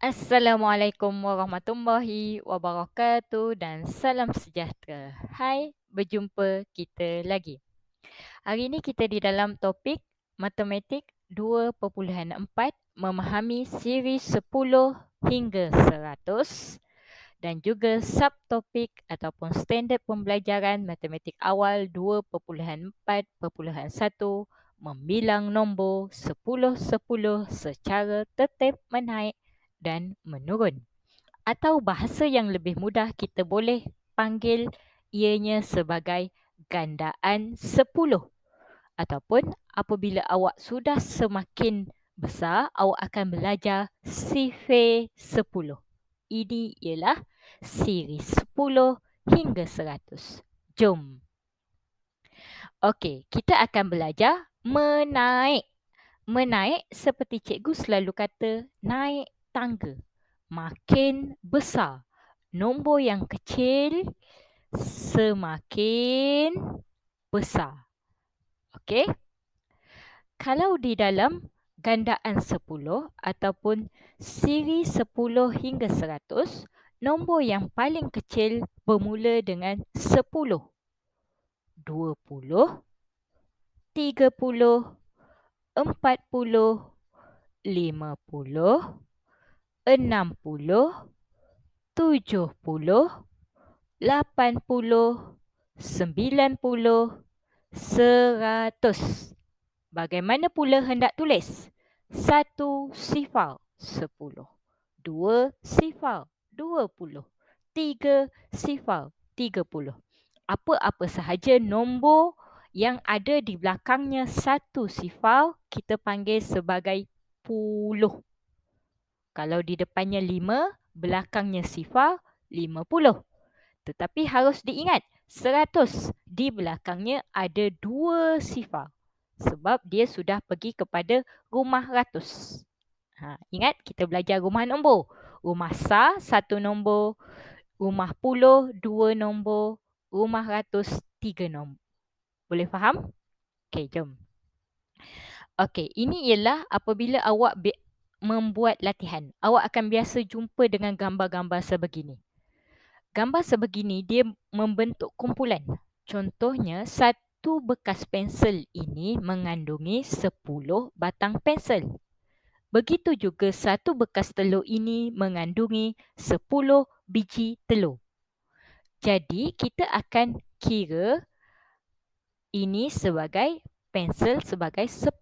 Assalamualaikum warahmatullahi wabarakatuh dan salam sejahtera. Hai, berjumpa kita lagi. Hari ini kita di dalam topik Matematik 2.4 memahami siri 10 hingga 100 dan juga subtopik ataupun standard pembelajaran matematik awal 2.4.1 membilang nombor 10-10 secara tertib menaik dan menurun. Atau bahasa yang lebih mudah kita boleh panggil ianya sebagai gandaan 10. Ataupun apabila awak sudah semakin besar, awak akan belajar sifir 10. Ini ialah siri 10 hingga 100. Jom. Okey, kita akan belajar menaik. Menaik seperti cikgu selalu kata, naik tangga. Makin besar. Nombor yang kecil semakin besar. Okey? Kalau di dalam gandaan 10 ataupun siri 10 hingga 100, nombor yang paling kecil bermula dengan 10, 20, 30, 40, 50, 60, 70, 80, 90, 100. Bagaimana pula hendak tulis? 1 sifar 10, 2 sifar 20, 3 sifar 30. Apa-apa sahaja nombor yang ada di belakangnya 1 sifar kita panggil sebagai puluh. Kalau di depannya 5, belakangnya sifar 50. Tetapi harus diingat, 100 di belakangnya ada 2 sifar. Sebab dia sudah pergi kepada rumah ratus. Ingat kita belajar rumah nombor. Rumah sar 1 nombor, rumah puluh 2 nombor, rumah ratus 3 nombor. Boleh faham? Okey, jom. Okey, ini ialah apabila awak membuat latihan. Awak akan biasa jumpa dengan gambar-gambar sebegini. Gambar sebegini dia membentuk kumpulan. Contohnya, satu bekas pensel ini mengandungi 10 batang pensel. Begitu juga satu bekas telur ini mengandungi 10 biji telur. Jadi, kita akan kira ini sebagai pensel sebagai 10.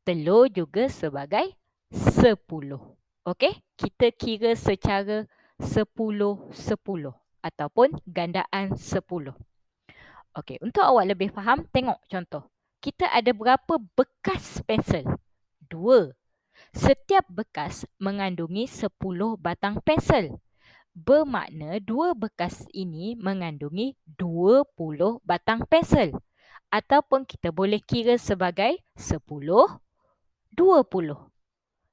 Telur juga sebagai 10. Okey? Kita kira secara 10-10 ataupun gandaan 10. Okey, untuk awak lebih faham, tengok contoh. Kita ada berapa bekas pensel? 2. Setiap bekas mengandungi 10 batang pensel. Bermakna 2 bekas ini mengandungi 20 batang pensel. Ataupun kita boleh kira sebagai 10, 20.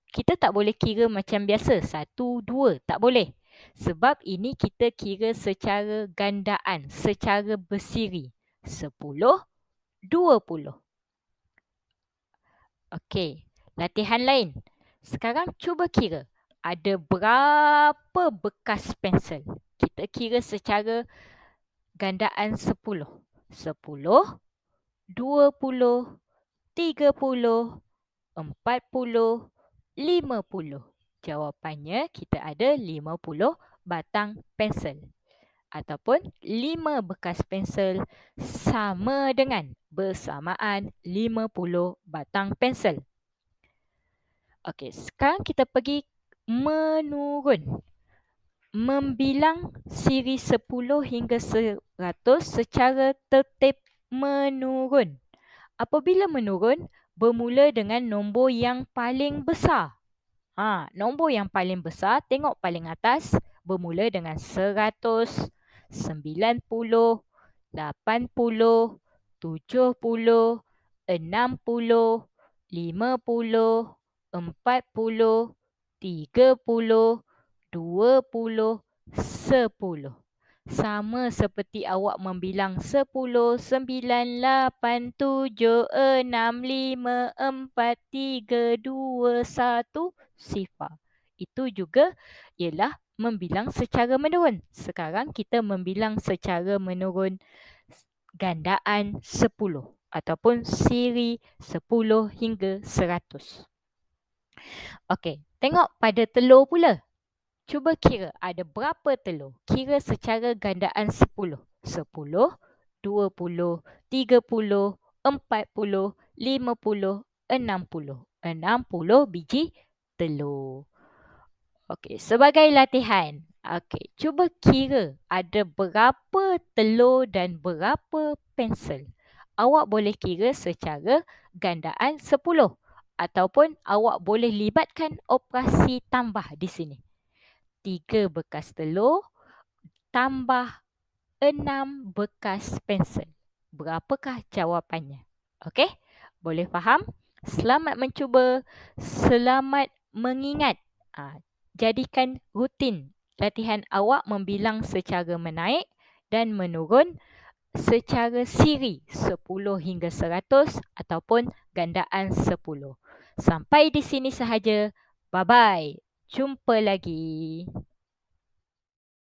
Kita tak boleh kira macam biasa, 1, 2. Tak boleh. Sebab ini kita kira secara gandaan, secara bersiri. 10, 20. Okey, latihan lain. Sekarang cuba kira ada berapa bekas pensel. Kita kira secara gandaan 10. 10, 20, 30, 40, 50. Jawapannya kita ada 50 batang pensel. Ataupun 5 bekas pensel sama dengan bersamaan 50 batang pensel. Okey, sekarang kita pergi menurun. Membilang siri 10 hingga 100 secara tertib menurun. Apabila menurun, bermula dengan nombor yang paling besar. Nombor yang paling besar, tengok paling atas, bermula dengan 100, 90, 80, 70, 60, 50, 40, 30, 20, 10. Sama seperti awak membilang 10, 9, 8, 7, 6, 5, 4, 3, 2, 1, sifar. itu juga ialah membilang secara menurun. Sekarang kita membilang secara menurun gandaan 10 ataupun siri 10 hingga 100. Okey, tengok pada telur pula. Cuba kira ada berapa telur. Kira secara gandaan 10. 10, 20, 30, 40, 50, 60. 60 biji telur. Okey, sebagai latihan. Okey, cuba kira ada berapa telur dan berapa pensel. Awak boleh kira secara gandaan 10 ataupun awak boleh libatkan operasi tambah di sini. 3 bekas telur tambah 6 bekas pensel. Berapakah jawapannya? Okey, boleh faham? Selamat mencuba, selamat mengingat. Jadikan rutin latihan awak membilang secara menaik dan menurun secara siri 10 hingga 100 ataupun gandaan 10. Sampai di sini sahaja. Bye-bye. Jumpa lagi.